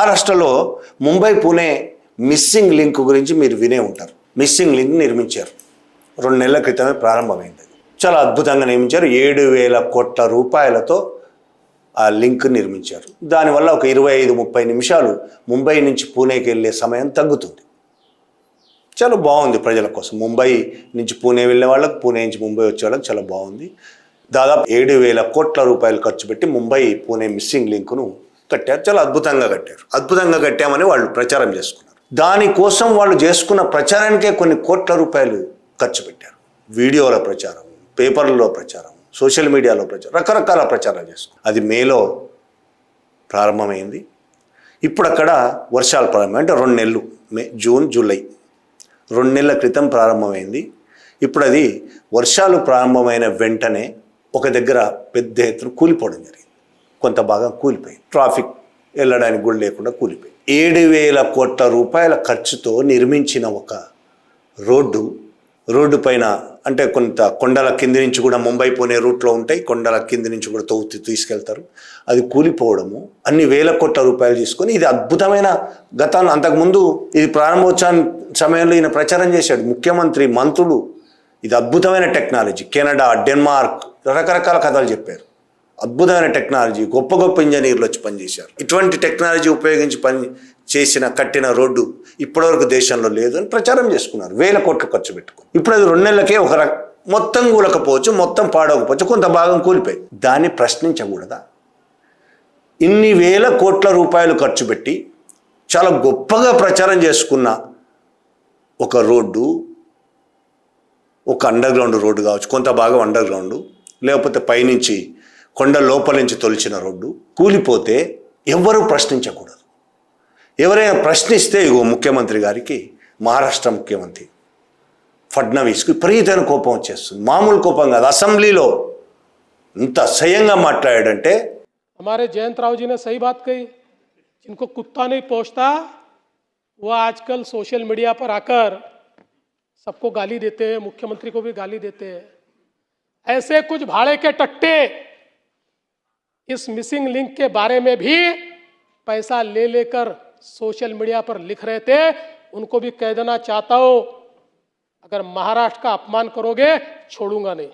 మహారాష్ట్రలో Mumbai Pune missing link గురించి మీరు వినే ఉంటారు. మిస్సింగ్ లింక్ నిర్మించారు. 2 నెలల క్రితమే ప్రారంభమైంది. చాలా అద్భుతంగా నిర్మించారు. 7,000 కోట్ల రూపాయలతో ఆ లింక్ నిర్మించారు. దానివల్ల ఒక 25-30 నిమిషాలు ముంబై నుంచి పూణేకి వెళ్ళే సమయం తగ్గుతుంది. చాలా బాగుంది ప్రజల కోసం. ముంబై నుంచి పూణే వెళ్ళే వాళ్ళకు, పూణే నుంచి ముంబై వచ్చే వాళ్ళకి చాలా బాగుంది. దాదాపు 7,000 కోట్ల రూపాయలు ఖర్చు పెట్టి ముంబై పూణే మిస్సింగ్ లింక్ను కట్టారు. చాలా అద్భుతంగా కట్టారు. అద్భుతంగా కట్టామని వాళ్ళు ప్రచారం చేసుకున్నారు. దానికోసం వాళ్ళు చేసుకున్న ప్రచారానికే కొన్ని కోట్ల రూపాయలు ఖర్చు పెట్టారు. వీడియోల ప్రచారం, పేపర్లలో ప్రచారం, సోషల్ మీడియాలో ప్రచారం, రకరకాల ప్రచారం చేసుకున్నారు. అది మేలో ప్రారంభమైంది. ఇప్పుడు అక్కడ వర్షాలు ప్రారంభం, అంటే 2 నెలలు, మే, జూన్, జూలై 2 నెలల క్రితం ప్రారంభమైంది. ఇప్పుడు అది వర్షాలు ప్రారంభమైన వెంటనే ఒక దగ్గర పెద్ద ఎత్తున కూలిపోవడం జరిగింది. కొంత భాగం కూలిపోయింది. ట్రాఫిక్ వెళ్ళడానికి కూడా లేకుండా కూలిపోయింది. 7,000 కోట్ల రూపాయల ఖర్చుతో నిర్మించిన ఒక రోడ్డు పైన, అంటే కొంత కొండల కింది నుంచి కూడా ముంబై పూణే రూట్లో ఉంటాయి, కొండల కింది నుంచి కూడా తీసుకెళ్తారు. అది కూలిపోవడము, అన్ని వేల కోట్ల రూపాయలు తీసుకొని, ఇది అద్భుతమైన గతాన్ని, అంతకుముందు ఇది ప్రారంభోత్సవం సమయంలో ఈయన ప్రచారం చేశాడు, ముఖ్యమంత్రి, మంత్రులు, ఇది అద్భుతమైన టెక్నాలజీ, కెనడా, డెన్మార్క్, రకరకాల కథలు చెప్పారు. అద్భుతమైన టెక్నాలజీ, గొప్ప గొప్ప ఇంజనీర్లు వచ్చి పనిచేశారు. ఇటువంటి టెక్నాలజీ ఉపయోగించి కట్టిన రోడ్డు ఇప్పటివరకు దేశంలో లేదు అని ప్రచారం చేసుకున్నారు. 1,000 కోట్లు ఖర్చు పెట్టుకుని. ఇప్పుడు అది 2 నెలలకే మొత్తం కూలకపోవచ్చు, మొత్తం పాడవకపోవచ్చు, కొంత భాగం కూలిపోయి. దాన్ని ప్రశ్నించకూడదా? ఇన్ని 1,000 కోట్ల రూపాయలు ఖర్చు పెట్టి చాలా గొప్పగా ప్రచారం చేసుకున్న ఒక రోడ్డు, ఒక అండర్గ్రౌండ్ రోడ్డు కావచ్చు, కొంత భాగం అండర్గ్రౌండ్, లేకపోతే పైనుంచి కొండ లోపల నుంచి తొలిచిన రోడ్డు కూలిపోతే ఎవరు ప్రశ్నించకూడదు. ఎవరైనా ప్రశ్నిస్తే, ఇగో ముఖ్యమంత్రి గారికి, మహారాష్ట్ర ముఖ్యమంత్రి ఫడ్నవీస్కి విపరీతమైన కోపం వచ్చేస్తుంది. మామూలు కోపం కాదు. అసెంబ్లీలో ఇంత అసహ్యంగా మాట్లాడాడంటే. हमारे जयंत राव जी ने सही बात कही, जिनको कुत्ता नहीं पहुंचता वो आजकल सोशल मीडिया पर आकर सबको गाली देते हैं, मुख्यमंत्री को भी गाली देते हैं। ऐसे कुछ भाड़े के टट्टे इस मिसिंग लिंक के बारे में भी पैसा ले लेकर सोशल मीडिया पर लिख रहे थे। उनको भी कह देना चाहता हूं, अगर महाराष्ट्र का अपमान करोगे छोड़ूंगा नहीं।